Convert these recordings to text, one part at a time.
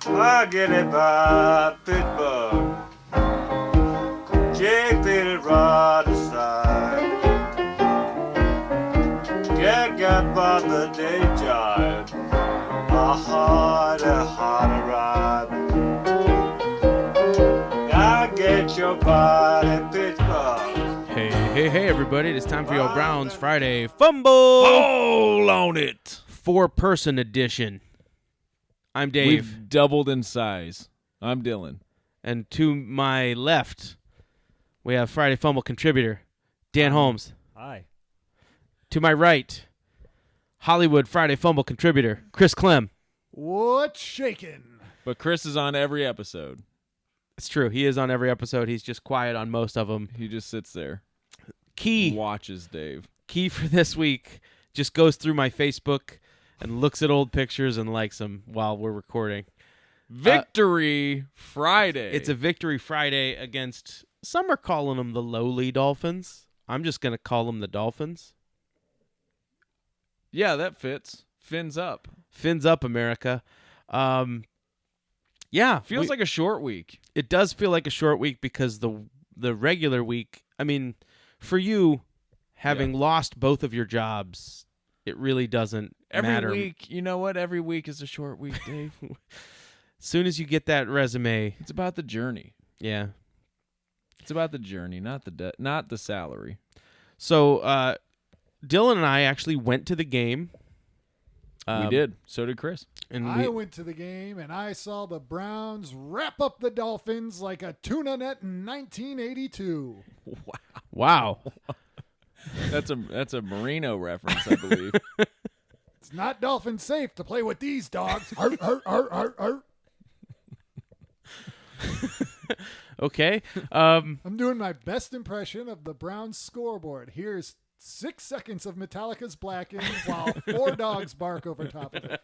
I get it by Pittsburgh. Jake the right aside. Get got by the day job. A harder ride. I get your body, Pittsburgh. Hey, everybody. It's time for your Browns Friday Fumble. Fall on it. 4-person edition. I'm Dave. We've doubled in size. I'm Dylan. And to my left, we have Friday Fumble contributor, Dan Holmes. Hi. To my right, Hollywood Friday Fumble contributor, Chris Clem. What's shaking? But Chris is on every episode. It's true. He is on every episode. He's just quiet on most of them. He just sits there. Key Watches Dave. Key for this week just goes through my Facebook and looks at old pictures and likes them while we're recording. Victory Friday. It's a Victory Friday against, some are calling them the lowly Dolphins. I'm just going to call them the Dolphins. Yeah, that fits. Fins up. Fins up, America. Yeah. Feels like a short week. It does feel like a short week because the regular week, I mean, for you, having lost both of your jobs, it really doesn't matter. Every week, you know what? Every week is a short week, Dave. As soon as you get that resume. It's about the journey. Yeah. It's about the journey, not the salary. So, Dylan and I actually went to the game. We did. So did Chris. And I went to the game and I saw the Browns wrap up the Dolphins like a tuna net in 1982. Wow. That's a Marino reference, I believe. It's not dolphin safe to play with these dogs. Arr, arr, arr, arr, arr. Okay. I'm doing my best impression of the Browns scoreboard. Here's 6 seconds of Metallica's Blackened while 4 dogs bark over top of it.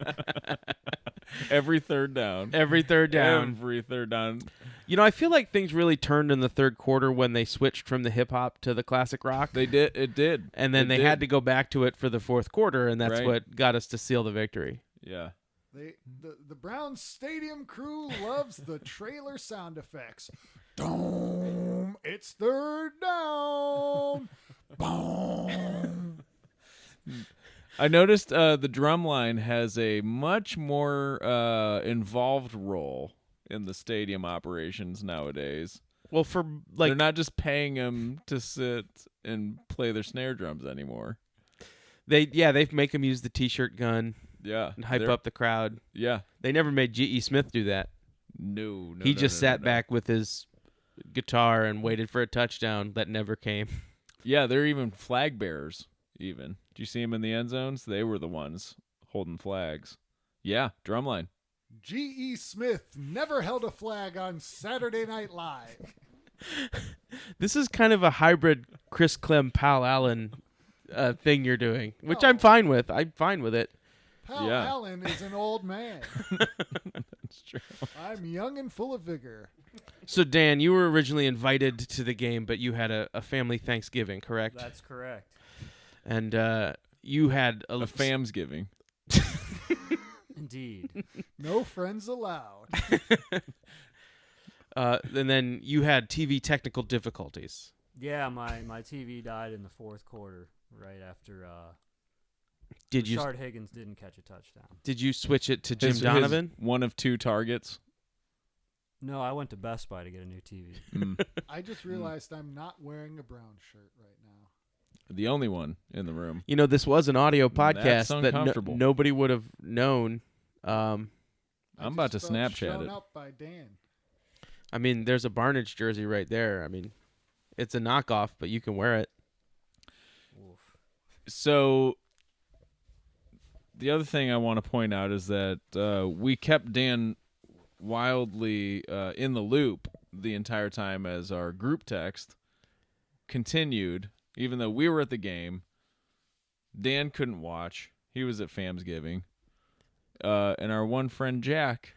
Every third down. Every third down. Every third down. You know, I feel like things really turned in the third quarter when they switched from the hip-hop to the classic rock. They did. It did. And then they had to go back to it for the fourth quarter, and that's Right. what got us to seal the victory. Yeah. The Browns stadium crew loves the trailer sound effects. Boom! It's third down. Boom! I noticed the drum line has a much more involved role in the stadium operations nowadays. Well, for they're not just paying them to sit and play their snare drums anymore. They make them use the T-shirt gun. Yeah, and hype up the crowd. Yeah, they never made G.E. Smith do that. No. He just sat back with his guitar and waited for a touchdown that never came. Yeah, they're even flag bearers. Even did you see him in the end zones? They were the ones holding flags. Yeah, drumline. G.E. Smith never held a flag on Saturday Night Live. This is kind of a hybrid Chris Clem, Pal Allen thing you're doing, which I'm fine with. I'm fine with it. Pal Allen is an old man. That's true. I'm young and full of vigor. So, Dan, you were originally invited to the game, but you had a family Thanksgiving, correct? That's correct. And you had a Famsgiving. Indeed. No friends allowed. And then you had TV technical difficulties. Yeah, my TV died in the fourth quarter, right after Rashard Higgins didn't catch a touchdown. Did you switch it to Jim Donovan? One of 2 targets. No, I went to Best Buy to get a new TV. I just realized I'm not wearing a brown shirt right now. The only one in the room. You know, this was an audio podcast that nobody would have known. I'm about to Snapchat shown it. Up by Dan. I mean, there's a Barnage jersey right there. I mean, it's a knockoff, but you can wear it. Oof. So the other thing I want to point out is that we kept Dan wildly in the loop the entire time as our group text continued, even though we were at the game. Dan couldn't watch. He was at Famsgiving. And our one friend, Jack,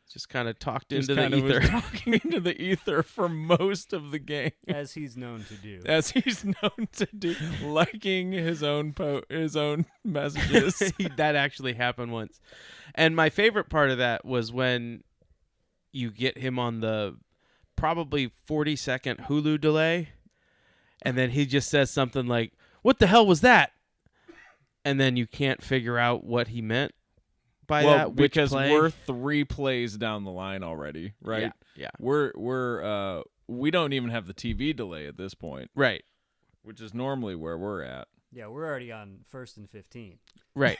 just kind of talked just into the ether. was talking into the ether for most of the game. As he's known to do. As he's known to do, liking his own messages. That actually happened once. And my favorite part of that was when you get him on the probably 40-second Hulu delay, and then he just says something like, "What the hell was that?" And then you can't figure out what he meant by that. Which because play. we're 3 plays down the line already, right? Yeah. We don't even have the TV delay at this point, Right. which is normally where we're at. Yeah, we're already on 1st and 15. Right.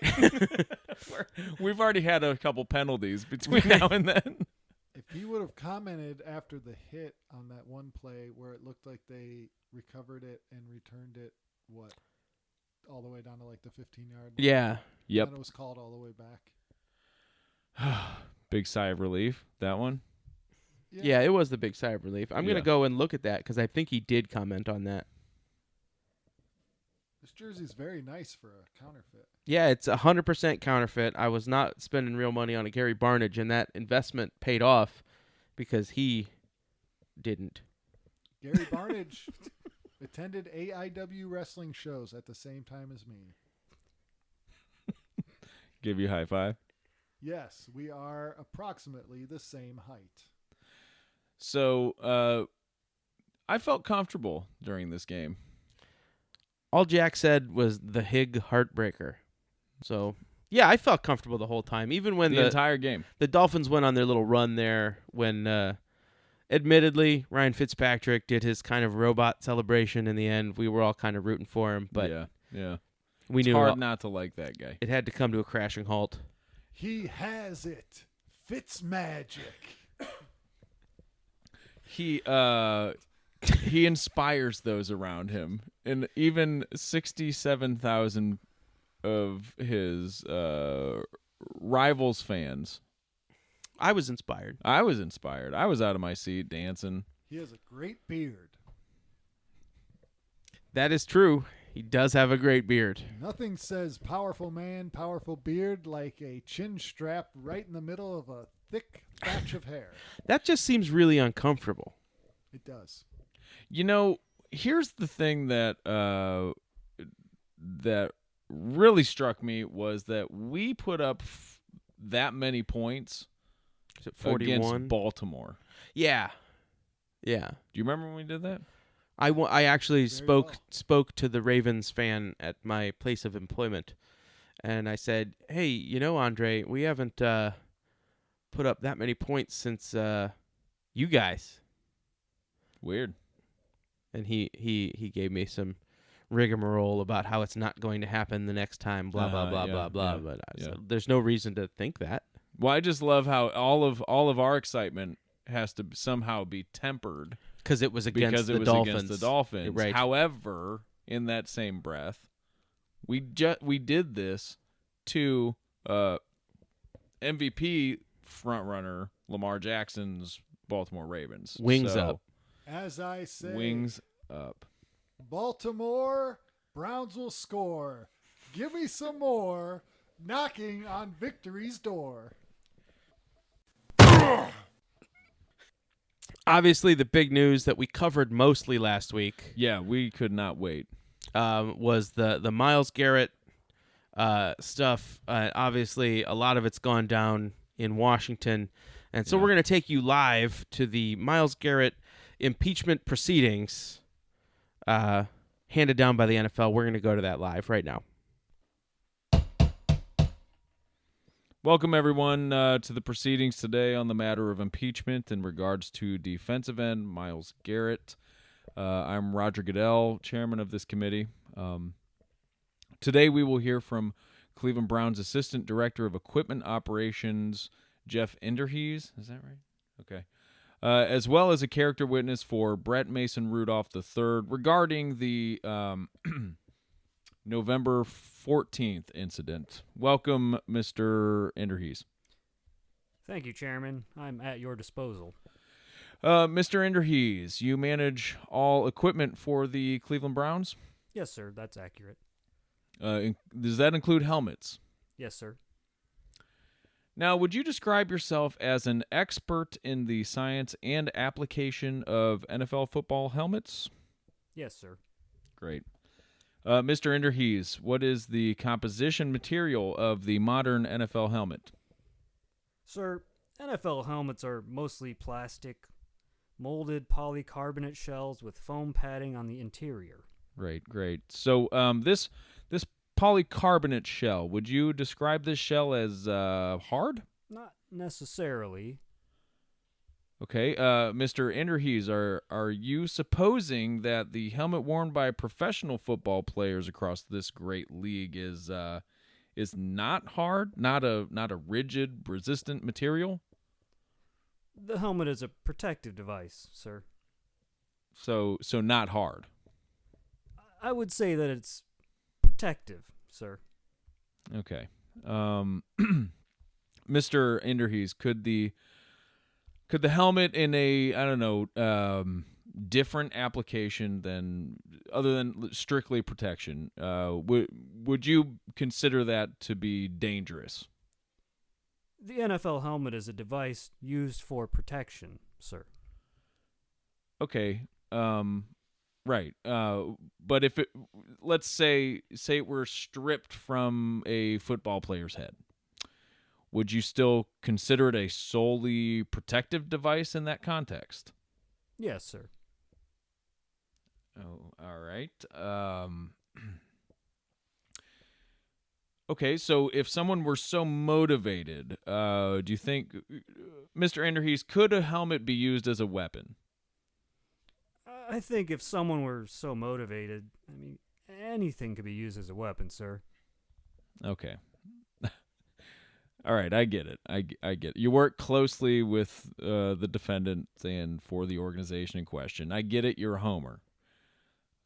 We've already had a couple penalties between now and then. If he would have commented after the hit on that one play where it looked like they recovered it and returned it, all the way down to like the 15-yard line. Yeah. Yep. And it was called all the way back. Big sigh of relief, that one. Yeah, it was the big sigh of relief. I'm going Yeah. to go and look at that because I think he did comment on that. This jersey's very nice for a counterfeit. Yeah, it's 100% counterfeit. I was not spending real money on a Gary Barnage, and that investment paid off because he didn't. Gary Barnage attended AIW wrestling shows at the same time as me. Give you a high five. Yes, we are approximately the same height. So I felt comfortable during this game. All Jack said was the Hig heartbreaker. So, yeah, I felt comfortable the whole time, even when The entire game. the Dolphins went on their little run there when, admittedly, Ryan Fitzpatrick did his kind of robot celebration in the end. We were all kind of rooting for him, but yeah. we It's knew hard not to like that guy. it had to come to a crashing halt. He has it. Fitz magic. He inspires those around him, and even 67,000 of his rivals fans. I was inspired. I was inspired. I was out of my seat dancing. He has a great beard. That is true. He does have a great beard. Nothing says powerful man, powerful beard like a chin strap right in the middle of a thick thatch of hair. That just seems really uncomfortable. It does. You know, here's the thing that that really struck me was that we put up that many points Is it 41? against Baltimore. Yeah. Yeah. Do you remember when we did that? I actually Very spoke to the Ravens fan at my place of employment, and I said, "Hey, you know, Andre, we haven't put up that many points since you guys." Weird. And he gave me some rigmarole about how it's not going to happen the next time, blah blah blah yeah, blah blah. yeah, But I yeah. said, there's no reason to think that. Well, I just love how all of our excitement has to somehow be tempered Because it was against because the it was Dolphins. against the Dolphins. Right. However, in that same breath, we did this to MVP frontrunner Lamar Jackson's Baltimore Ravens. Wings So, up. As I say, Wings up. Baltimore Browns will score. Give me some more. Knocking on victory's door. Obviously, the big news that we covered mostly last week Yeah, we could not wait. was the Myles Garrett stuff. Obviously, a lot of it's gone down in Washington. And so we're going to take you live to the Myles Garrett impeachment proceedings handed down by the NFL. We're going to go to that live right now. Welcome, everyone, to the proceedings today on the matter of impeachment in regards to defensive end Myles Garrett. I'm Roger Goodell, chairman of this committee. Today we will hear from Cleveland Browns Assistant Director of Equipment Operations, Jeff Enderhees. Is that right? Okay. As well as a character witness for Brett Mason Rudolph III regarding the November 14th incident. Welcome, Mr. Enderhees. Thank you, Chairman. I'm at your disposal. Mr. Enderhees, you manage all equipment for the Cleveland Browns? Yes, sir. That's accurate. Does that include helmets? Yes, sir. Now, would you describe yourself as an expert in the science and application of NFL football helmets? Yes, sir. Great. Mr. Enderhees, what is the composition material of the modern NFL helmet? Sir, NFL helmets are mostly plastic, molded polycarbonate shells with foam padding on the interior. Right, great. So this polycarbonate shell, would you describe this shell as hard? Not necessarily. Okay, Mr. Enderhees, are you supposing that the helmet worn by professional football players across this great league is not hard, not a rigid, resistant material? The helmet is a protective device, sir. So not hard. I would say that it's protective, sir. Okay. Mr. Enderhees, could the helmet in a, I don't know, different application than other than strictly protection, would you consider that to be dangerous? The NFL helmet is a device used for protection, sir. Okay. Right. But if it, let's say it were stripped from a football player's head, would you still consider it a solely protective device in that context? Yes, sir. Oh, all right. Okay, so if someone were so motivated, do you think, Mr. Enderhees, could a helmet be used as a weapon? I think if someone were so motivated, anything could be used as a weapon, sir. Okay. All right, I get it. I get it. You work closely with the defendant and for the organization in question. I get it. You're a homer.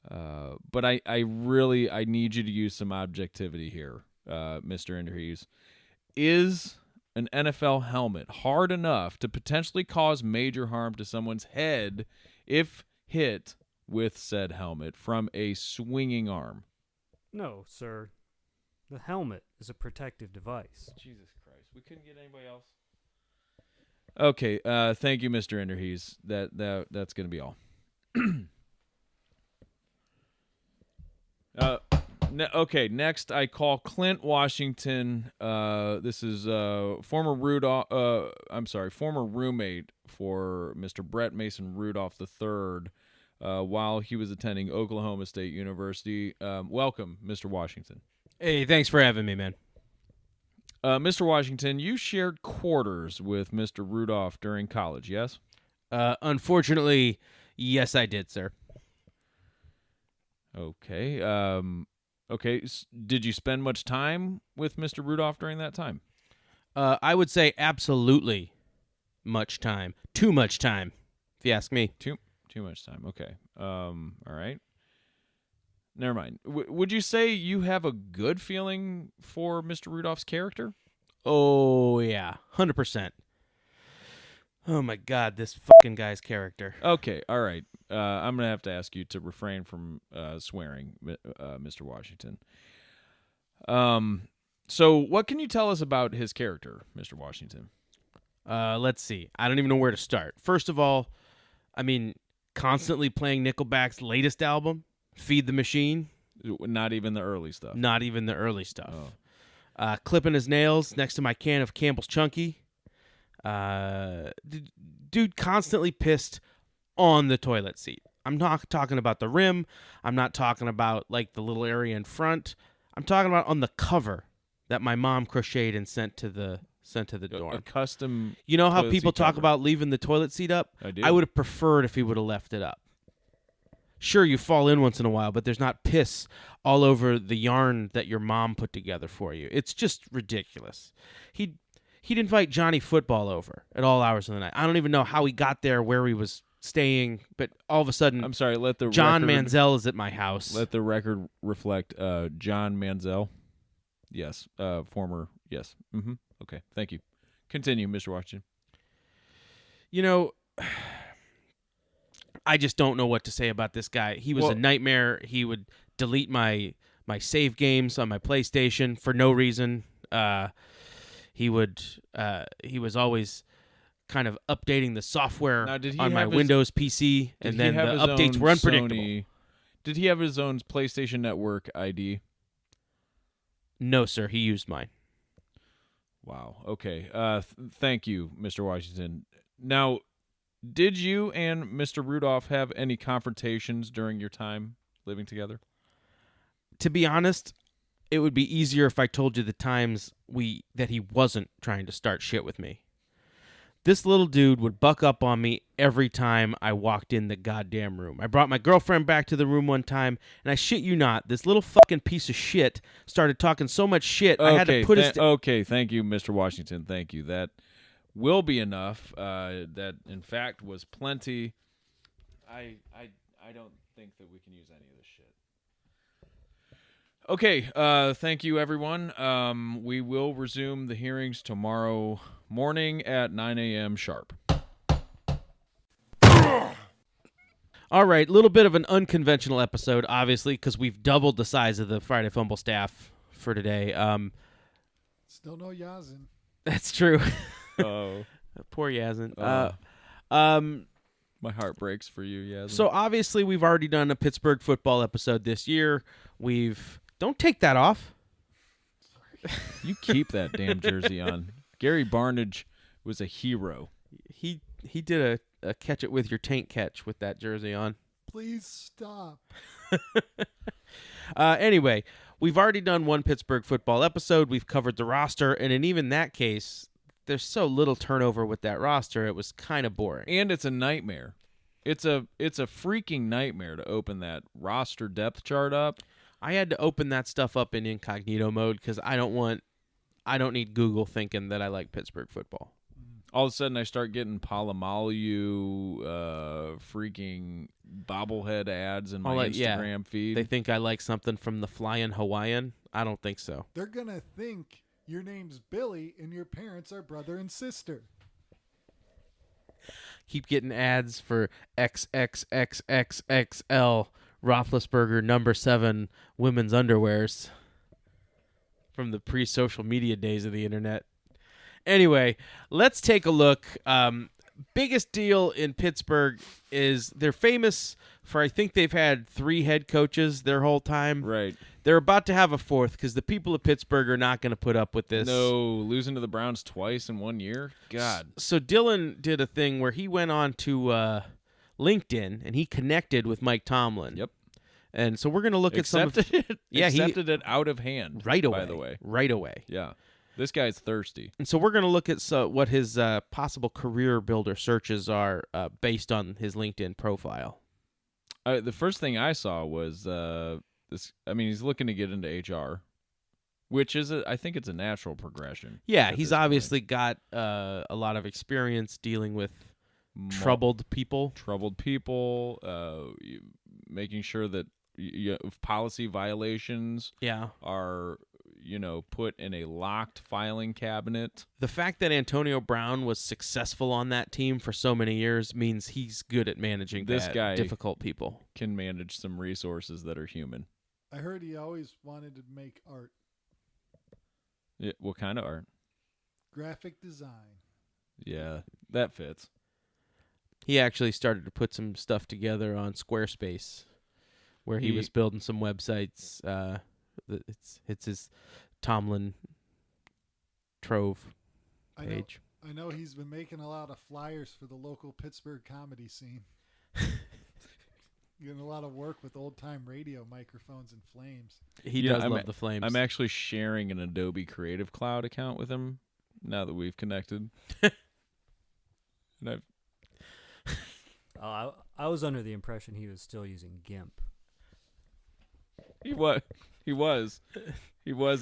But I need you to use some objectivity here, Mr. Enderhees. Is an NFL helmet hard enough to potentially cause major harm to someone's head if hit with said helmet from a swinging arm? No, sir. The helmet is a protective device. Jesus Christ. We couldn't get anybody else? Okay, thank you, Mr. Enderhees. That's going to be all. Okay, next I call Clint Washington. This is former roommate for Mr. Brett Mason Rudolph III while he was attending Oklahoma State University. Welcome, Mr. Washington. Hey, thanks for having me, man. Mr. Washington, you shared quarters with Mr. Rudolph during college, yes? Unfortunately, yes, I did, sir. Okay. Okay. Did you spend much time with Mr. Rudolph during that time? I would say absolutely much time. Too much time, if you ask me. Too much time. Okay. All right. Never mind. Would you say you have a good feeling for Mr. Rudolph's character? Oh, yeah. 100%. Oh, my God, this fucking guy's character. Okay. All right. I'm going to have to ask you to refrain from swearing, Mr. Washington. So what can you tell us about his character, Mr. Washington? Let's see. I don't even know where to start. First of all, constantly playing Nickelback's latest album, Feed the Machine. Not even the early stuff. Not even the early stuff. Oh. Clipping his nails next to my can of Campbell's Chunky. Dude constantly pissed on the toilet seat. I'm not talking about the rim. I'm not talking about like the little area in front. I'm talking about on the cover that my mom crocheted and sent to the dorm. A custom. You know how people talk cover. about leaving the toilet seat up? I do. I would have preferred if he would have left it up. Sure, you fall in once in a while, but there's not piss all over the yarn that your mom put together for you. It's just ridiculous. He'd invite Johnny Football over at all hours of the night. I don't even know how he got there, where he was staying, but all of a sudden, I'm sorry. Let the John record, Manziel is at my house. Let the record reflect. John Manziel. Yes. Former. Yes. Mm-hmm. Okay. Thank you. Continue, Mr. Washington. You know, I just don't know what to say about this guy. He was a nightmare. He would delete my save games on my PlayStation for no reason. He was always kind of updating the software on my Windows PC, and then the updates were unpredictable. Did he have his own PlayStation Network ID? No, sir. He used mine. Wow. Okay. Thank you, Mr. Washington. Now, did you and Mr. Rudolph have any confrontations during your time living together? To be honest, it would be easier if I told you the times that he wasn't trying to start shit with me. This little dude would buck up on me every time I walked in the goddamn room. I brought my girlfriend back to the room one time, and I shit you not, this little fucking piece of shit started talking so much shit, I had to put his... Okay, thank you, Mr. Washington. Thank you. That will be enough. That, in fact, was plenty. I don't think that we can use any of this shit. Okay, thank you, everyone. We will resume the hearings tomorrow morning at 9 a.m. sharp. All right, a little bit of an unconventional episode, obviously, because we've doubled the size of the Friday Fumble staff for today. Still no Yazin. That's true. Oh, Poor Yazin. my heart breaks for you, Yazin. So obviously, we've already done a Pittsburgh football episode this year. Don't take that off. You keep that damn jersey on. Gary Barnage was a hero. He did a catch it with your tank catch with that jersey on. Please stop. Anyway, we've already done one Pittsburgh football episode. We've covered the roster, and in even that case, there's so little turnover with that roster. It was kind of boring. And it's a nightmare. It's a freaking nightmare to open that roster depth chart up. I had to open that stuff up in incognito mode because I don't need Google thinking that I like Pittsburgh football. All of a sudden, I start getting Palomalu freaking bobblehead ads in my Instagram feed. They think I like something from the Flying Hawaiian. I don't think so. They're going to think your name's Billy and your parents are brother and sister. Keep getting ads for XXXXXL Roethlisberger number 7 women's underwears from the pre-social media days of the internet. Anyway, let's take a look. Biggest deal in Pittsburgh is they're famous for, I think they've had 3 head coaches their whole time. Right. They're about to have a 4th because the people of Pittsburgh are not going to put up with this. No, losing to the Browns twice in 1 year? God. So Dylan did a thing where he went on to LinkedIn and he connected with Mike Tomlin. Yep. And so we're going to look at some of it. Yeah, accepted it out of hand. Right away. By the way. Right away. Yeah. This guy's thirsty. And so we're going to look at what his possible career builder searches are based on his LinkedIn profile. The first thing I saw was this. I mean, he's looking to get into HR, which is, I think it's a natural progression. Yeah, he's obviously got a lot of experience dealing with troubled people. Making sure that policy violations are put in a locked filing cabinet. The fact that Antonio Brown was successful on that team for so many years means he's good at managing this guy. Difficult people. Can manage some resources that are human. I heard he always wanted to make art. Yeah, what kind of art? Graphic design. Yeah, that fits. He actually started to put some stuff together on Squarespace, where he was building some websites. It's his Tomlin Trove page. I know he's been making a lot of flyers for the local Pittsburgh comedy scene. Getting a lot of work with old-time radio microphones and flames. He does love the flames. I'm actually sharing an Adobe Creative Cloud account with him now that we've connected. And I was under the impression he was still using GIMP. He was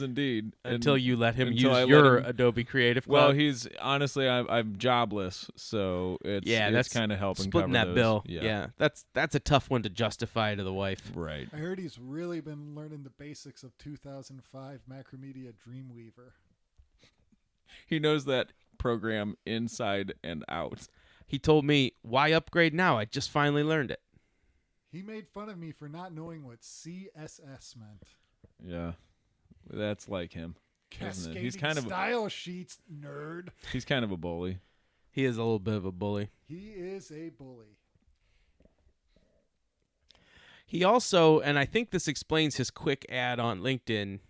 indeed. Until you let him use your your Adobe Creative Cloud. Well, he's honestly, I'm jobless, so it's kind of helping splitting cover that bill. Yeah. Yeah, that's a tough one to justify to the wife. Right. I heard he's really been learning the basics of 2005 Macromedia Dreamweaver. He knows that program inside and out. He told me, "Why upgrade now? I just finally learned it." He made fun of me for not knowing what CSS meant. Yeah, that's like him. Isn't it? He's Cascading kind of style sheets, nerd. He's kind of a bully. He is a little bit of a bully. He is a bully. He also, and I think this explains his quick ad on LinkedIn,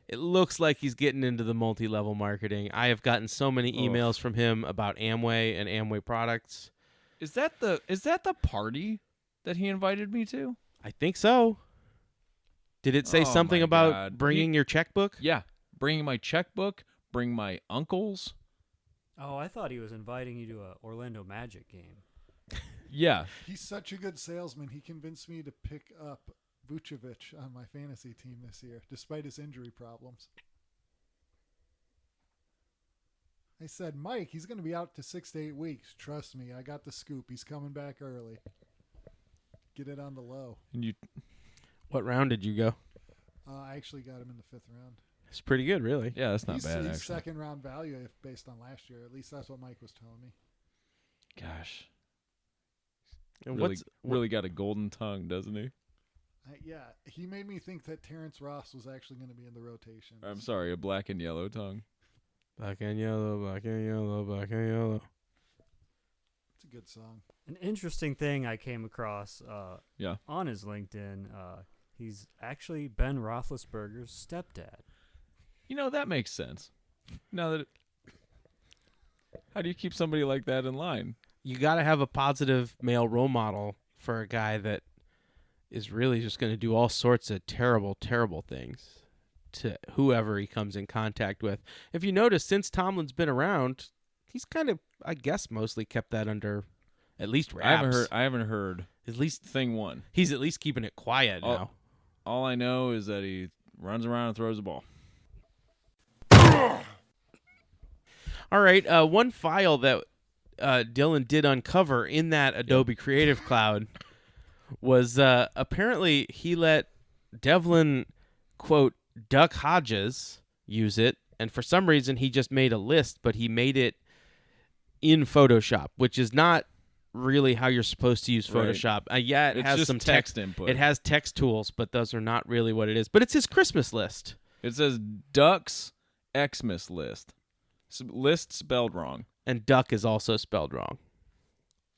It looks like he's getting into the multi-level marketing. I have gotten so many emails from him about Amway and Amway products. Is that the party that he invited me to? I think so. Did it say Oh something my about God. bringing your checkbook? Yeah, bringing my checkbook, bring my uncle's. Oh, I thought he was inviting you to a Orlando Magic game. Yeah, He's such a good salesman. He convinced me to pick up Vucevic on my fantasy team this year, despite his injury problems. I said, Mike, he's going to be out to 6 to 8 weeks. Trust me, I got the scoop. He's coming back early. Get it on the low. and you. What round did you go? I actually got him in the 5th round. It's pretty good, really. Yeah, that's not he's bad he's actually. second round value if based on last year. At least that's what Mike was telling me. Gosh, And really, what's really got a golden tongue, doesn't he? Yeah, he made me think that Terrence Ross was actually going to be in the rotation. I'm sorry, a black and yellow tongue. black and yellow, black and yellow, black and yellow. It's a good song. An interesting thing I came across Yeah. on his LinkedIn, he's actually Ben Roethlisberger's stepdad. You know, that makes sense. Now that how do you keep somebody like that in line? You got to have a positive male role model for a guy that is really just going to do all sorts of terrible, terrible things to whoever he comes in contact with. If you notice, since Tomlin's been around, he's kind of, I guess, mostly kept that under at least wraps. I haven't heard At least thing one. he's at least keeping it quiet Oh. now. All I know is that he runs around and throws the ball. All right, one file that Dylan did uncover in that Adobe Creative Cloud was apparently he let Devlin, quote, Duck Hodges use it, and for some reason he just made a list, but he made it in Photoshop, which is not really how you're supposed to use Right. Photoshop. Yeah, it It's has just some text input. It has text tools, but those are not really what it is. But it's his Christmas list. It says Ducks Xmas list. List spelled wrong. And duck is also spelled wrong.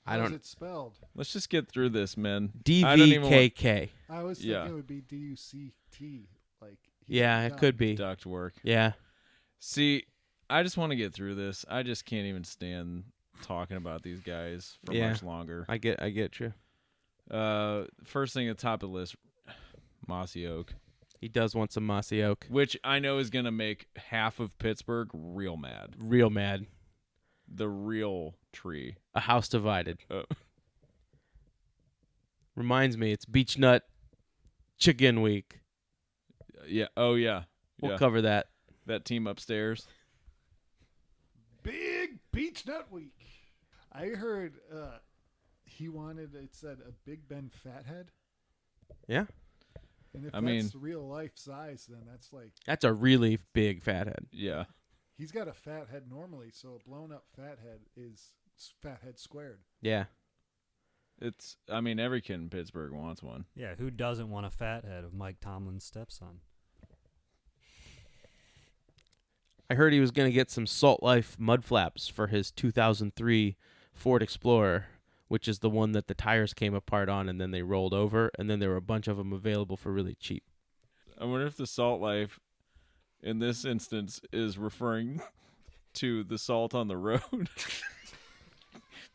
How is it spelled? Let's just get through this, man. DVKK. I was Yeah. thinking it would be DUCT. Like Yeah, it could be. Duct work. Yeah. See, I just want to get through this. I just can't even stand talking about these guys for Yeah. much longer. I get you. First thing at the top of the list, Mossy Oak, He does want some mossy oak. which I know is going to make half of Pittsburgh real mad. Real mad. The real tree. A house divided. Oh. Reminds me, it's Beach Nut Chicken Week. Yeah. Oh, yeah. We'll Yeah. cover that. That team upstairs. Big Beach Nut Week. I heard he wanted, it said, a Big Ben fathead. Yeah. And if I that's mean- real life size, then that's like, That's a really big fathead. Yeah. he's got a fat head normally, so a blown up fathead is fathead squared. Yeah. I mean, every kid in Pittsburgh wants one. Yeah, who doesn't want a fathead of Mike Tomlin's stepson? I heard he was going to get some Salt Life mud flaps for his 2003 Ford Explorer, which is the one that the tires came apart on and then they rolled over, and then there were a bunch of them available for really cheap. I wonder if the Salt Life in this instance is referring to the salt on the road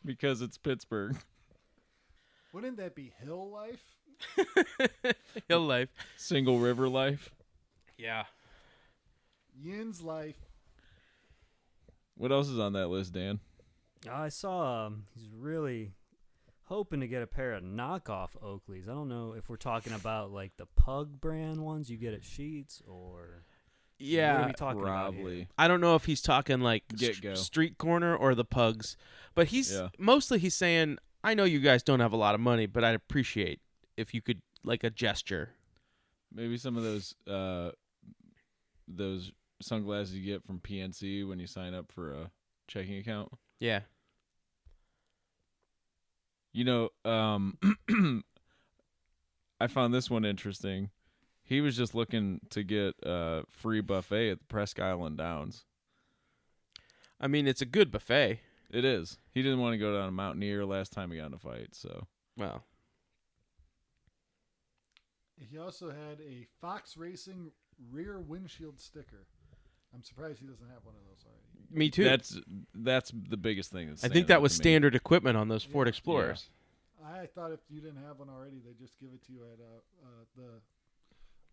because it's Pittsburgh. Wouldn't that be Hill Life? Hill Life. Single River Life. Yeah. Yin's Life. What else is on that list, Dan? I saw he's really hoping to get a pair of knockoff Oakleys. I don't know if we're talking about like the Pug brand ones you get at Sheetz or what are Yeah. we talking about here? Probably. I don't know if he's talking like Get-go. street corner or the Pugs, but he's Yeah. mostly he's saying, I know you guys don't have a lot of money, but I'd appreciate if you could, like, a gesture. Maybe some of those sunglasses you get from PNC when you sign up for a checking account. Yeah. You know, I found this one interesting. He was just looking to get a free buffet at the Presque Island Downs. I mean, it's a good buffet. It is. He didn't want to go down a Mountaineer last time he got in a fight, so. Well, He also had a Fox Racing rear windshield sticker. I'm surprised he doesn't have one of those already. Me too. That's the biggest thing. That's I think that was standard equipment on those Ford Explorers. I thought if you didn't have one already, they'd just give it to you at the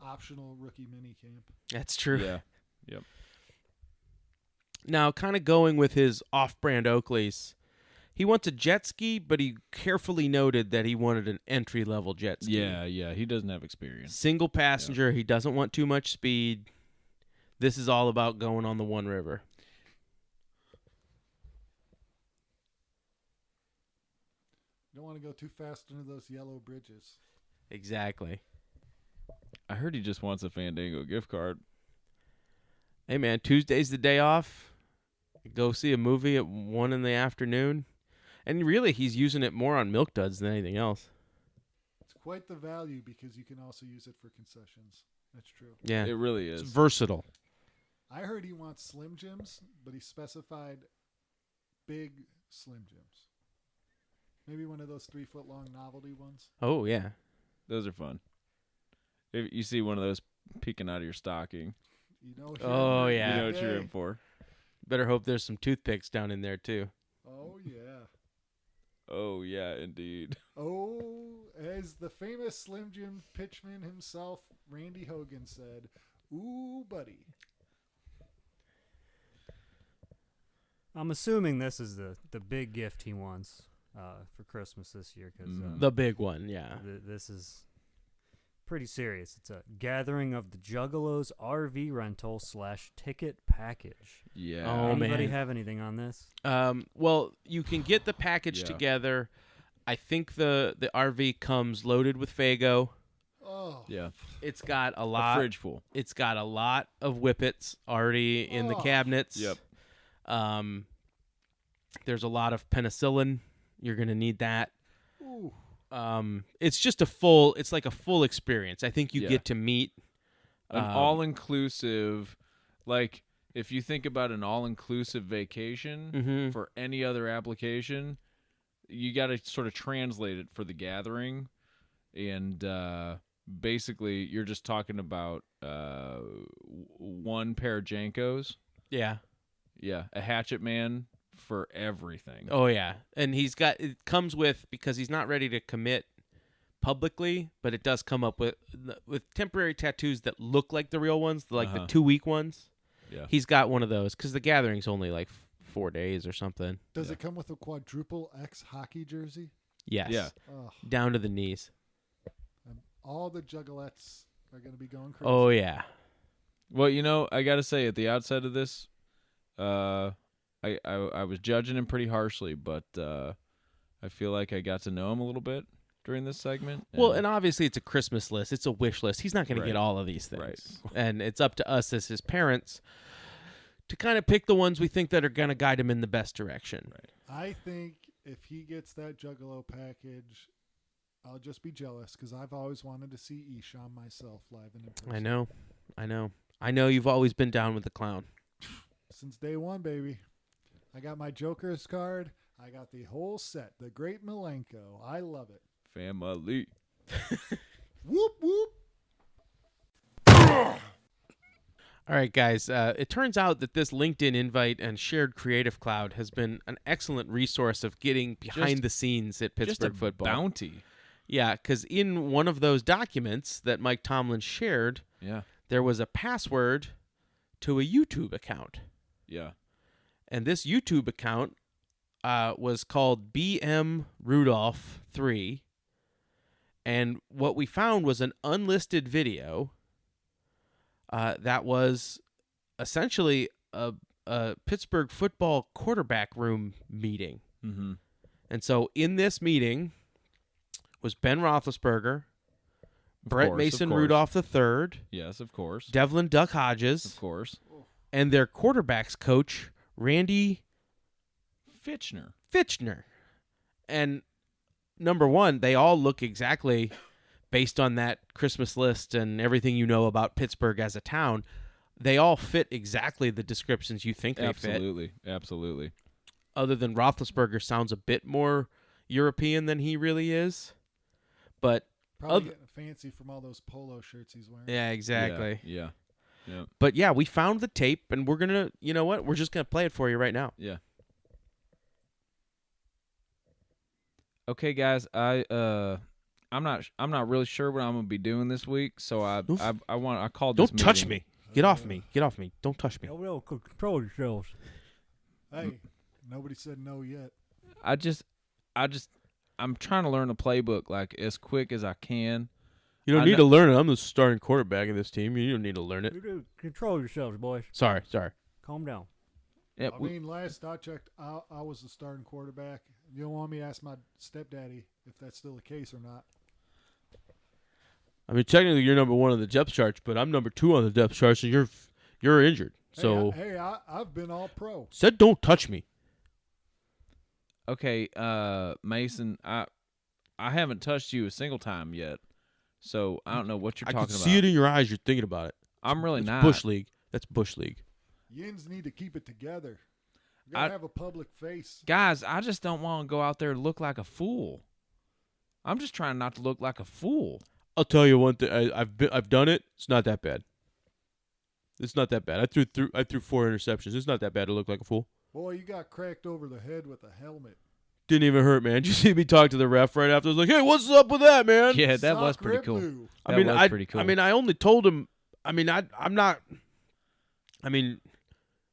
optional rookie mini camp. That's true. Yeah. Yep. Now, kind of going with his off-brand Oakleys, he wants a jet ski, but he carefully noted that he wanted an entry-level jet ski. Yeah. He doesn't have experience. Single passenger. He doesn't want too much speed. This is all about going on the One River. You don't want to go too fast into those yellow bridges. Exactly. I heard he just wants a Fandango gift card. Hey, man, Tuesday's the day off. Go see a movie at 1 in the afternoon. And really, he's using it more on Milk Duds than anything else. It's quite the value because you can also use it for concessions. That's true. Yeah. It really It's is. versatile. I heard he wants Slim Jims, but he specified big Slim Jims. Maybe one of those 3-foot-long novelty ones. Oh, yeah. Those are fun. If you see one of those peeking out of your stocking, You know. Oh, yeah. you know what you're in for. Better hope there's some toothpicks down in there, too. Oh yeah. Oh, yeah, indeed. Oh, as the famous Slim Jim pitchman himself, Randy Hogan, said, "Ooh, buddy." I'm assuming this is the big gift he wants for Christmas this year because The big one, yeah. this is pretty serious. It's a gathering of the Juggalos RV rental / ticket package. Yeah. Oh, Anybody man. have anything on this? Well, you can get the package Yeah. together. I think the RV comes loaded with Faygo. Oh. Yeah. It's got a A lot. fridge full. It's got a lot of whippets already in the cabinets. Yep. There's a lot of penicillin. You're gonna need that. Ooh. It's just it's like a full experience. I think you Yeah. get to meet An all-inclusive, like, if you think about an all-inclusive vacation Mhm. for any other application, you got to sort of translate it for the gathering. And basically, you're just talking about one pair of Jankos. Yeah. Yeah, a hatchet man for everything. Oh yeah. And it comes with, because he's not ready to commit publicly, but it does come up with temporary tattoos that look like the real ones, like the 2-week ones. Yeah. He's got one of those because the gathering's only like 4 days or something. Does it come with a quadruple X hockey jersey? Yes. Yeah. Oh, Down to the knees. and all the Juggalettes are going to be going crazy. Oh yeah. Well, I got to say, at the outset of this, I was judging him pretty harshly, but I feel like I got to know him a little bit during this segment. Well, and obviously it's a Christmas list. It's a wish list. He's not going to get Right. all of these things. Right. And it's up to us as his parents to kind of pick the ones we think that are going to guide him in the best direction. Right. I think if he gets that Juggalo package, I'll just be jealous because I've always wanted to see Esham myself live and in person. I know you've always been down with the clown. Since day one, baby. I got my Joker's card. I got the whole set. The Great Milenko. I love it. family. Whoop, whoop. All right, guys. It turns out that this LinkedIn invite and shared Creative Cloud has been an excellent resource of getting behind the scenes at Just a Pittsburgh football. bounty. Yeah, because in one of those documents that Mike Tomlin shared, Yeah. there was a password to a YouTube account. Yeah. And this YouTube account was called BM Rudolph 3. And what we found was an unlisted video that was essentially a Pittsburgh football quarterback room meeting. Mm-hmm. And so in this meeting was Ben Roethlisberger, Brett course, Mason of course. Rudolph III, Yes, of course. Devlin Duck Hodges, Of course. and their quarterbacks coach, Randy Fitchner. And number one, they all look exactly, based on that Christmas list and everything you know about Pittsburgh as a town, they all fit exactly the descriptions you think they fit. Absolutely. Other than Roethlisberger sounds a bit more European than he really is. But Probably getting fancy from all those polo shirts he's wearing. yeah, exactly. Yeah. Yep. But yeah, we found the tape, and we're gonna, you know what? We're just gonna play it for you right now. Yeah. Okay, guys. I'm not really sure what I'm gonna be doing this week, so I called this Don't touch meeting. me. Get off me. Get off me. Don't touch me. Yo, control yourselves. Hey, nobody said no yet. I'm trying to learn the playbook like as quick as I can. You don't I need know- to learn it. I'm the starting quarterback of this team. You don't need to learn it. Control yourselves, boys. Sorry. Calm down. Yeah, I mean, last I checked, I was the starting quarterback. You don't want me to ask my stepdaddy if that's still the case or not. I mean, technically, you're number 1 on the depth chart, but I'm number 2 on the depth chart, so you're injured. So I've been all pro. said, don't touch me. okay, Mason, I haven't touched you a single time yet, so I don't know what you're I talking can about. see it in your eyes. You're thinking about it. I'm really It's not. Bush League. That's Bush League. Yins need to keep it together. You gotta I- have a public face. Guys, I just don't want to go out there and look like a fool. I'm just trying not to look like a fool. I'll tell you one thing. I've done it. It's not that bad. It's not that bad. I threw 4 interceptions. It's not that bad to look like a fool. Boy, you got cracked over the head with a helmet. Didn't even hurt, man. Did you see me talk to the ref right after? I was like, "Hey, what's up with that, man?" Yeah, that was Sock pretty rib cool. blue. I That mean, was pretty cool. I mean, I only told him. I mean, I'm not. I mean,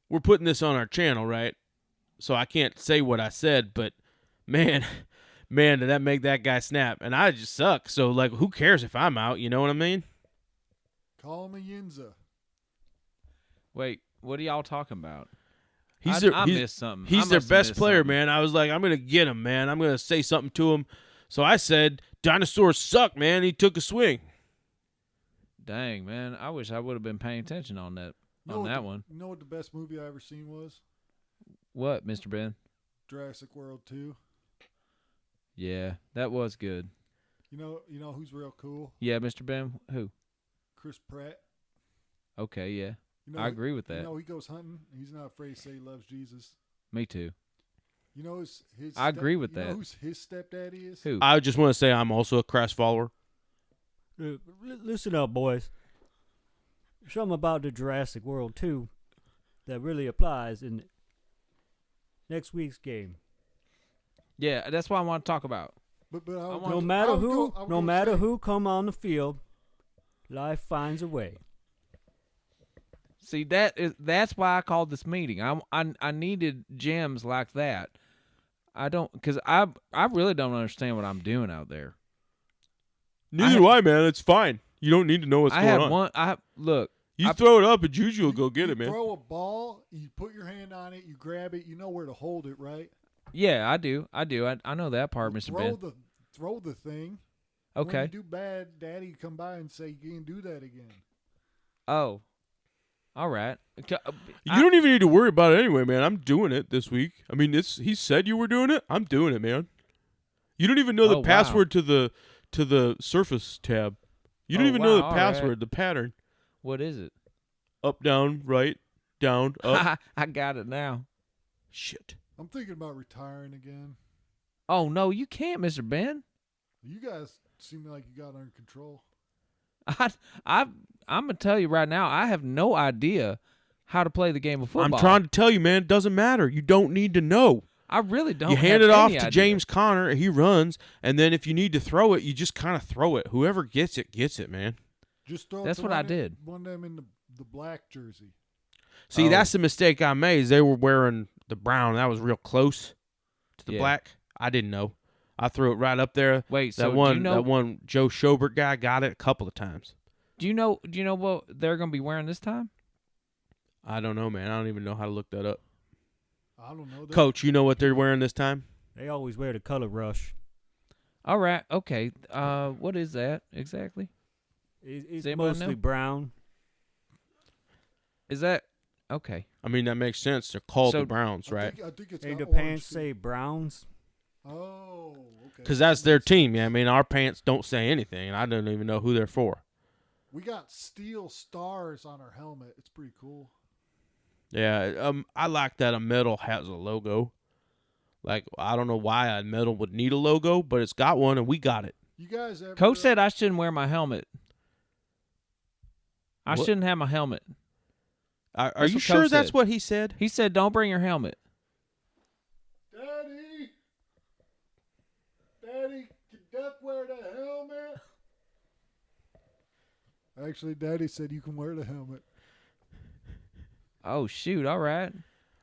we're putting this on our channel, right? So I can't say what I said, but man, did that make that guy snap? And I just suck. So like, who cares if I'm out? You know what I mean? Call him a Yinza. Wait, what are y'all talking about? I missed something. I He's their must have best missed player, something. man. I was like, I'm gonna get him, man. I'm gonna say something to him. So I said, "Dinosaurs suck, man." He took a swing. Dang, man. I wish I would have been paying attention on that one. You know what the best movie I ever seen was? What, Mr. Ben? Jurassic World 2. Yeah, that was good. You know who's real cool? Yeah, Mr. Ben? Who? Chris Pratt. Okay, yeah. You know, I agree with that. You know, he goes hunting. He's not afraid to say he loves Jesus. Me too. You know his I agree with you know that. who's his stepdaddy is? Who? I just want to say I'm also a Crass follower. Listen up, boys. Something about the Jurassic World 2 that really applies in next week's game. Yeah, that's what I want to talk about. But No matter who come on the field, life finds a way. See, that's why I called this meeting. I needed gems like that. Because I really don't understand what I'm doing out there. Neither do I, man. It's fine. You don't need to know what's I going have on. one. Look. You I- throw it up, and Juju will go get you it, man. Throw a ball, you put your hand on it, you grab it, you know where to hold it, right? Yeah, I do. I know that part, Mr. Ben. Throw the thing. Okay. When you do bad, Daddy come by and say you can't do that again. Oh. All right. You don't even need to worry about it anyway, man. I'm doing it this week. I mean, he said you were doing it. I'm doing it, man. You don't even know the Oh, wow. password to the Surface tab. You don't Oh, even know the wow, all password, right. the pattern. What is it? Up, down, right, down, up. I got it now. Shit. I'm thinking about retiring again. Oh, no, you can't, Mr. Ben. You guys seem like you got under control. I'm going to tell you right now, I have no idea how to play the game of football. I'm trying to tell you, man, it doesn't matter. You don't need to know. I really don't. You hand have it off any to idea. James Conner, he runs, and then if you need to throw it, you just kind of throw it. Whoever gets it, man. Just throw it That's to what one I of- did. One of them in the black jersey. See, Oh. that's the mistake I made. Is they were wearing the brown. That was real close to the Yeah. black. I didn't know. I threw it right up there. Wait, That so one, do you know? that one Joe Schobert guy got it a couple of times. Do you know what they're going to be wearing this time? I don't know, man. I don't even know how to look that up. I don't know. Coach, you know what they're wearing this time? They always wear the color rush. All right. Okay. What is that exactly? It's anybody mostly know? brown. Is that okay? I mean, that makes sense. They're called So- the Browns, right? I think it's And got the orange pants feet. say Browns. Oh, okay. Because that's their team. Yeah, I mean, our pants don't say anything, and I don't even know who they're for. We got steel stars on our helmet. It's pretty cool. Yeah, I like that a medal has a logo. Like, I don't know why a medal would need a logo, but it's got one, and we got it. You guys ever? Coach said I shouldn't wear my helmet. I shouldn't have my helmet. Are That's you what sure Coach that's said. what he said? He said, "Don't bring your helmet." Daddy, can Duck wear the helmet? Actually, Daddy said you can wear the helmet. Oh shoot! All right.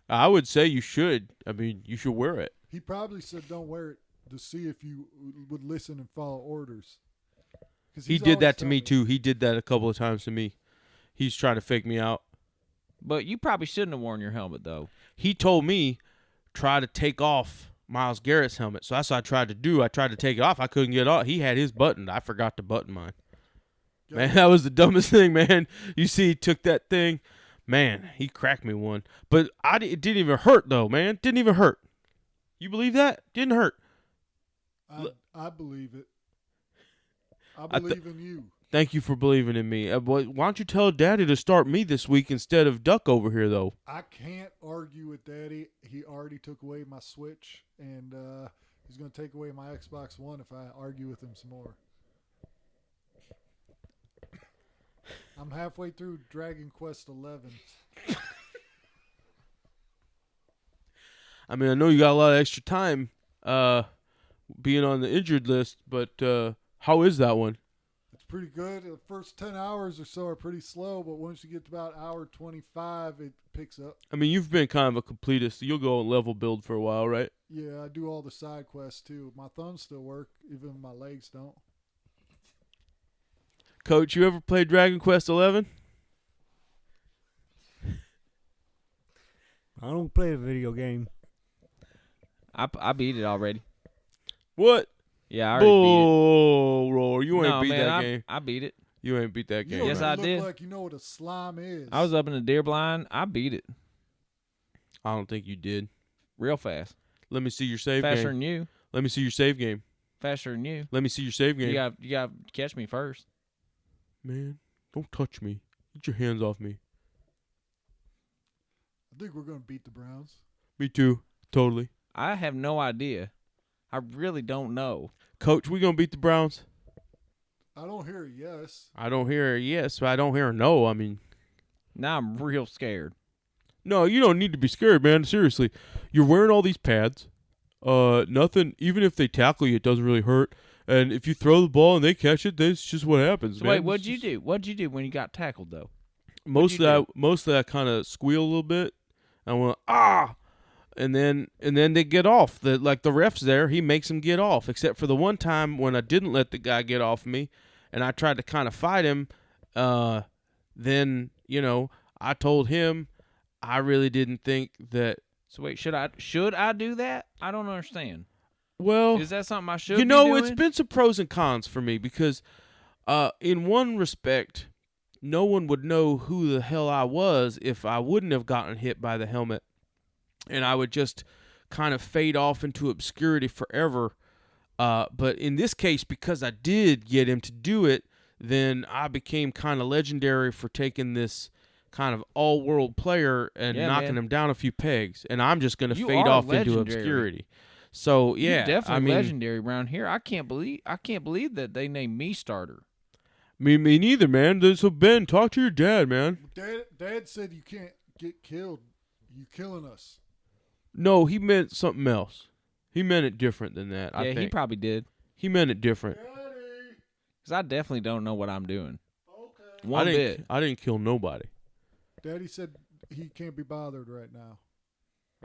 I would say you should. I mean, you should wear it. He probably said don't wear it to see if you would listen and follow orders. 'Cause He he's did that always to me telling too. He did that a couple of times to me. He's trying to fake me out. But you probably shouldn't have worn your helmet though. He told me try to take off Myles Garrett's helmet. So that's what I tried to do. I tried to take it off. I couldn't get it off. He had his buttoned. I forgot to button mine. Yeah. Man, that was the dumbest thing, man. You see, he took that thing. Man, he cracked me one. But it didn't even hurt, though, man. Didn't even hurt. You believe that? Didn't hurt. I believe it. I I believe in you. Thank you for believing in me. Why don't you tell Daddy to start me this week instead of Duck over here, though? I can't argue with Daddy. He already took away my Switch, and he's going to take away my Xbox One if I argue with him some more. I'm halfway through Dragon Quest 11. I mean, I know you got a lot of extra time being on the injured list, but how is that one? It's pretty good. The first 10 hours or so are pretty slow, but once you get to about hour 25, it picks up. I mean, you've been kind of a completist. You'll go and level build for a while, right? Yeah, I do all the side quests too. My thumbs still work, even my legs don't. Coach, you ever played Dragon Quest 11? I don't play the video game. I beat it already. What? Yeah, I already beat Bull roar. You it. ain't No, beat man, that game. I beat it. You ain't beat that You game. don't Yes, even I look did. like you know what a slime is. I was up in the deer blind. I beat it I don't think you did. real fast. Let me see your save Faster game. than you. Let me see your save game. Faster than you. Let me see your save game. You got to catch me first. Man, don't touch me. Get your hands off me. I think we're going to beat the Browns. Me too. Totally. I have no idea. I really don't know. Coach, we gonna beat the Browns? I don't hear a yes. I don't hear a yes, but I don't hear a no. I mean, Now I'm real scared. no, you don't need to be scared, man. Seriously. You're wearing all these pads. Nothing, even if they tackle you, it doesn't really hurt. And if you throw the ball and they catch it, that's just what happens, So man. wait, It's what'd you just- do? What'd you do when you got tackled though? Most you of that kind of squeal a little bit. I went and then they get off. The ref's there, he makes them get off. Except for the one time when I didn't let the guy get off me, and I tried to kind of fight him. Then I told him I really didn't think that. So wait, should I do that? I don't understand. Well, Is that something I should? you be know, doing? it's been some pros and cons for me because, in one respect, no one would know who the hell I was if I wouldn't have gotten hit by the helmet, and I would just kind of fade off into obscurity forever. But in this case, because I did get him to do it, then I became kind of legendary for taking this kind of all-world player and Yeah, knocking man. him down a few pegs, and I'm just going to You fade are off into legendary. obscurity. So yeah, You're definitely I mean, legendary around here. I can't believe that they named me starter. me neither, man. So Ben, talk to your dad, man. Dad said you can't get killed. You killing us. No, he meant something else. He meant it different than that. I Yeah, think he probably did. he meant it different. Daddy. Because I definitely don't know what I'm doing. Okay. One bit. I didn't kill nobody. Daddy said he can't be bothered right now.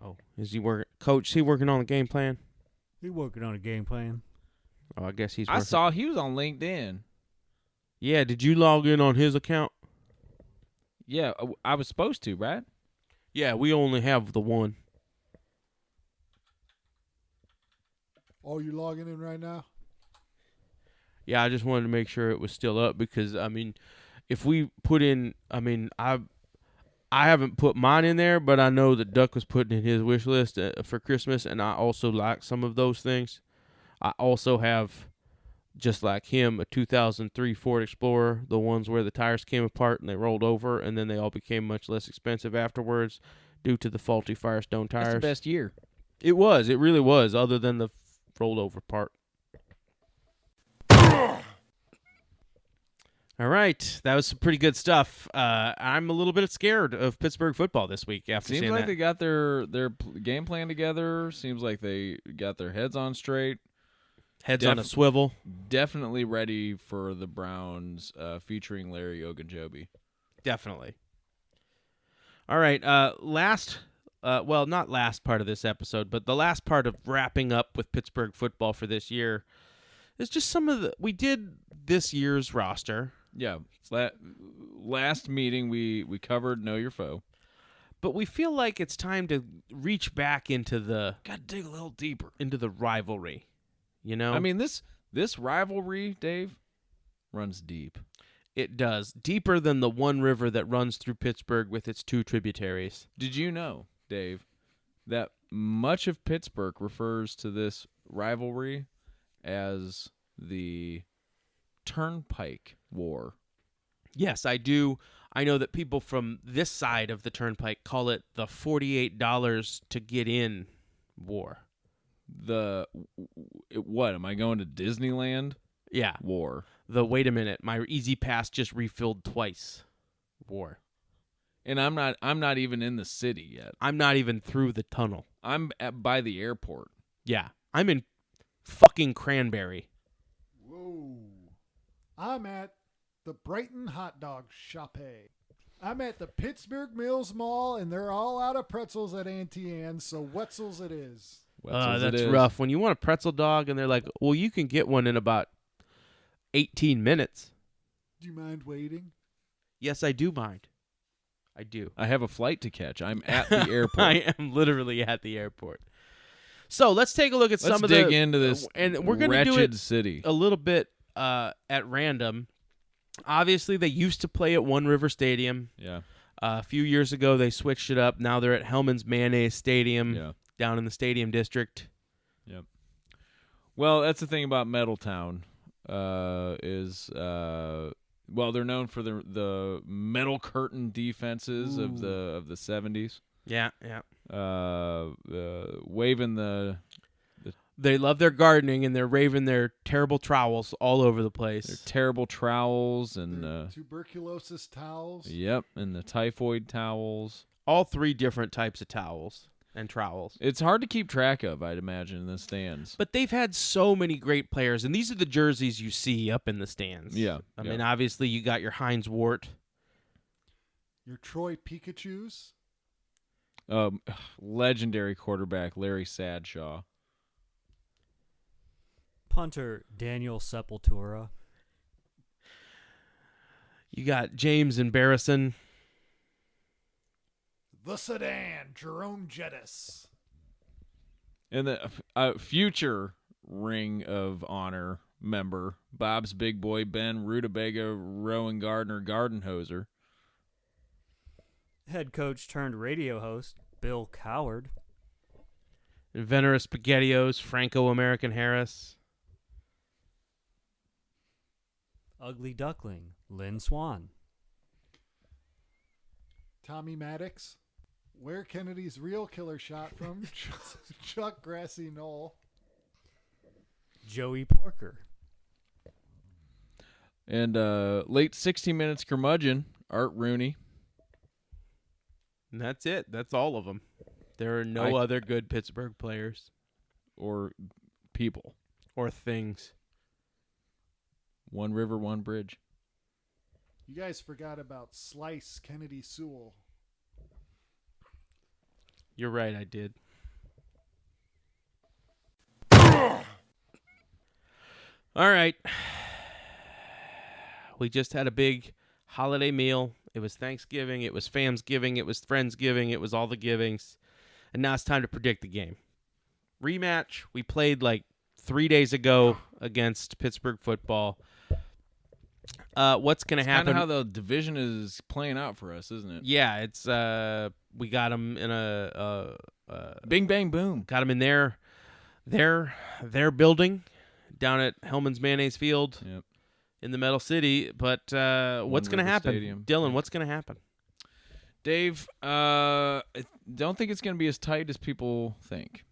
Oh, is he working? Coach, is he working on the game plan? He working on a game plan. Oh, I guess he's. I Working. saw he was on LinkedIn. Yeah, did you log in on his account? Yeah, I was supposed to, right? Yeah, we only have the one. Oh, you logging in right now? Yeah, I just wanted to make sure it was still up because I mean, if we put in, I mean, I haven't put mine in there, but I know that Duck was putting in his wish list for Christmas, and I also like some of those things. I also have, just like him, a 2003 Ford Explorer, the ones where the tires came apart and they rolled over, and then they all became much less expensive afterwards due to the faulty Firestone tires. That's the best year. It was. It really was, other than the rolled over part. All right, that was some pretty good stuff. I'm a little bit scared of Pittsburgh football this week after Seems seeing like that. they got their game plan together. Seems like they got their heads on straight. Heads on a swivel. Definitely ready for the Browns featuring Larry Ogunjobi. Definitely. All right, not last part of this episode, but the last part of wrapping up with Pittsburgh football for this year is just we did this year's roster. Yeah, last meeting we covered Know Your Foe. But we feel like it's time to reach back into Got to dig a little deeper into the rivalry. You know? I mean, this rivalry, Dave, runs deep. It does. Deeper than the one river that runs through Pittsburgh with its two tributaries. Did you know, Dave, that much of Pittsburgh refers to this rivalry as the Turnpike War? Yes, I do. I know that people from this side of the Turnpike call it the $48 to get in war. What, am I going to Disneyland? Yeah. War. The wait a minute, my Easy Pass just refilled twice. War. And I'm not even in the city yet. I'm not even through the tunnel. I'm by the airport. Yeah. I'm in fucking Cranberry. Whoa. I'm at the Brighton Hot Dog Shop. I'm at the Pittsburgh Mills Mall, and they're all out of pretzels at Auntie Anne's, so Wetzel's it is. That's rough. When you want a pretzel dog, and they're like, well, you can get one in about 18 minutes. Do you mind waiting? Yes, I do mind. I do. I have a flight to catch. I'm at the airport. I am literally at the airport. So let's take a look at some of dig into this and we're going to do it city a little bit at random. Obviously, they used to play at One River Stadium. Yeah. A few years ago, they switched it up. Now they're at Hellman's Mayonnaise Stadium down in the Stadium District. Yep. Well, that's the thing about Metaltown they're known for the metal curtain defenses of the 70s. Yeah, yeah. Waving They love their gardening, and they're raving their terrible trowels all over the place. their terrible trowels and tuberculosis towels. Yep, and the typhoid towels. All three different types of towels and trowels. It's hard to keep track of, I'd imagine, in the stands. But they've had so many great players, and these are the jerseys you see up in the stands. Yeah. I mean, obviously, you got your Heinz Wart. Your Troy Pikachus. Legendary quarterback Larry Sadshaw. Punter Daniel Sepultura. You got James Embarrasson. The Sedan, Jerome Jettis. And the future Ring of Honor member, Bob's Big Boy, Ben Rutabaga, Rowan Gardner, Gardenhoser. Head coach turned radio host, Bill Coward. Inventor of SpaghettiOs, Franco-American Harris. Ugly Duckling, Lynn Swan. Tommy Maddox. Where Kennedy's real killer shot from, Chuck Grassy Knoll. Joey Porker. And late 60 Minutes curmudgeon, Art Rooney. And that's it. That's all of them. There are no other good Pittsburgh players. Or people. Or things. One river, one bridge. You guys forgot about Slice Kennedy Sewell. You're right, I did. All right. We just had a big holiday meal. It was Thanksgiving. It was Famsgiving. It was Friendsgiving. It was all the givings. And now it's time to predict the game. Rematch. We played like 3 days ago against Pittsburgh football. What's going to happen? Kind of how the division is playing out for us, isn't it? Yeah, it's we got them in a Bing bang boom. got them in their building down at Hellman's Mayonnaise Field in the Metal City. But what's going to happen, Stadium. Dylan? What's going to happen? Dave, I don't think it's going to be as tight as people think.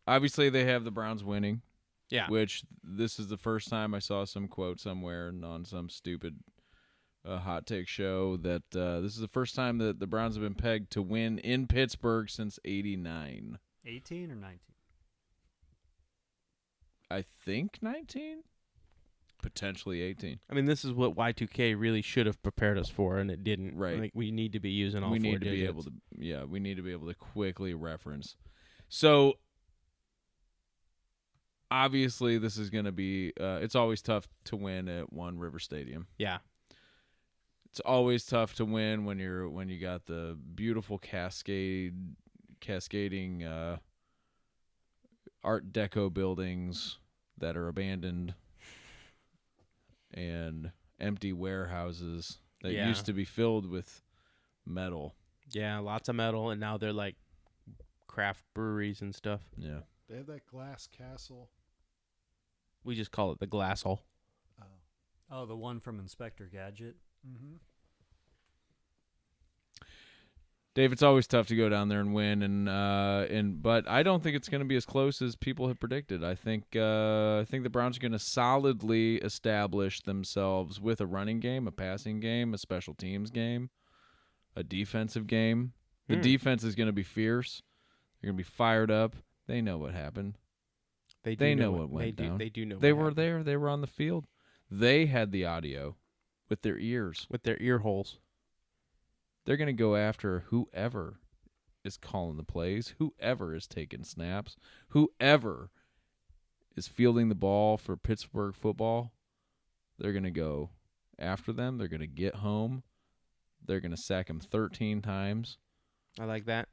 Obviously, they have the Browns winning. Yeah. Which this is the first time I saw some quote somewhere on some stupid hot take show that this is the first time that the Browns have been pegged to win in Pittsburgh since '89. 18 or 19? I think 19, potentially 18. I mean, this is what Y2K really should have prepared us for, and it didn't. Right. Like, we need to be using all We four need to digits. be able to, we need to be able to quickly reference. So obviously, this is going to be. It's always tough to win at One River Stadium. Yeah. It's always tough to win when you got the beautiful cascading Art Deco buildings that are abandoned and empty warehouses that Yeah. used to be filled with metal. Yeah, lots of metal, and now they're like craft breweries and stuff. Yeah. They have that glass castle. We just call it the glass hole. Oh, the one from Inspector Gadget. Mm-hmm. Dave, it's always tough to go down there and win, but I don't think it's going to be as close as people have predicted. I think the Browns are going to solidly establish themselves with a running game, a passing game, a special teams game, a defensive game. The defense is going to be fierce. They're going to be fired up. They know what happened. They know what went down. They do know. They what were happened. there. They were on the field. They had the audio with their ears. with their ear holes. They're going to go after whoever is calling the plays, whoever is taking snaps, whoever is fielding the ball for Pittsburgh football. They're going to go after them. They're going to get home. They're going to sack them 13 times, I like that.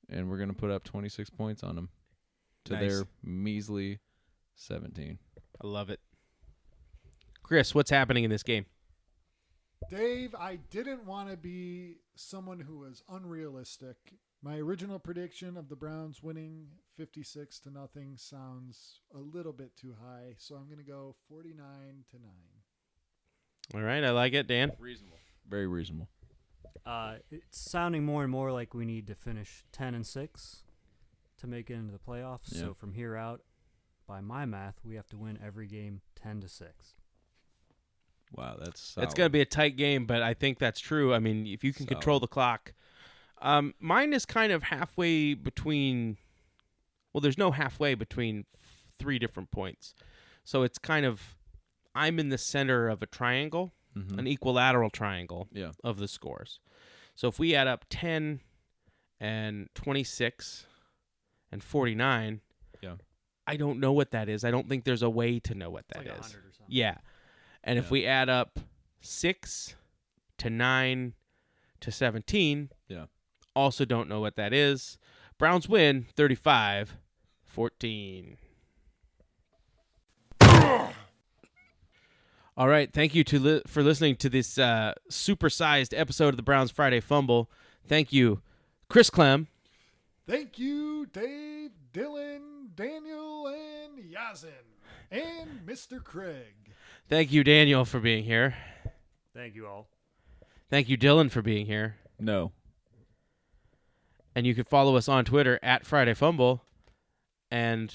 and we're going to put up 26 points on them to Nice. their measly 17. I love it. Chris, what's happening in this game? Dave, I didn't want to be someone who was unrealistic. My original prediction of the Browns winning 56-0 sounds a little bit too high, so I'm going to go 49-9. All right, I like it, Dan. Reasonable. Very reasonable. It's sounding more and more like we need to finish 10-6 to make it into the playoffs. Yeah. So from here out, by my math, we have to win every game 10-6. Wow, that's solid. It's going to be a tight game, but I think that's true. I mean, if you can control the clock. Mine is kind of halfway between – well, there's no halfway between three different points. So it's kind of – I'm in the center of a triangle, an equilateral triangle of the scores. So if we add up 10 and 26 and 49, I don't know what that is. I don't think there's a way to know what that It's like is. 100 or something. Yeah. And if we add up 6 to 9 to 17, also don't know what that is. Browns win 35-14. All right. Thank you for listening to this supersized episode of the Browns Friday Fumble. Thank you, Chris Clem. Thank you, Dave, Dylan, Daniel, and Yazin, and Mr. Craig. Thank you, Daniel, for being here. Thank you all. Thank you, Dylan, for being here. No. And you can follow us on Twitter at Friday Fumble. And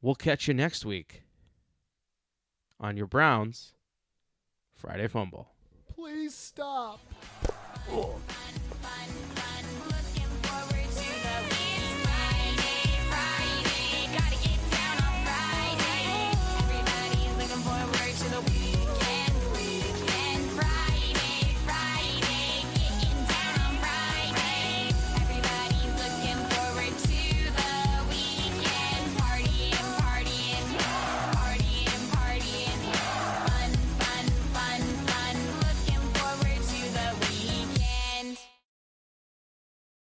we'll catch you next week on your Browns Friday Fumble. Please stop. Oh.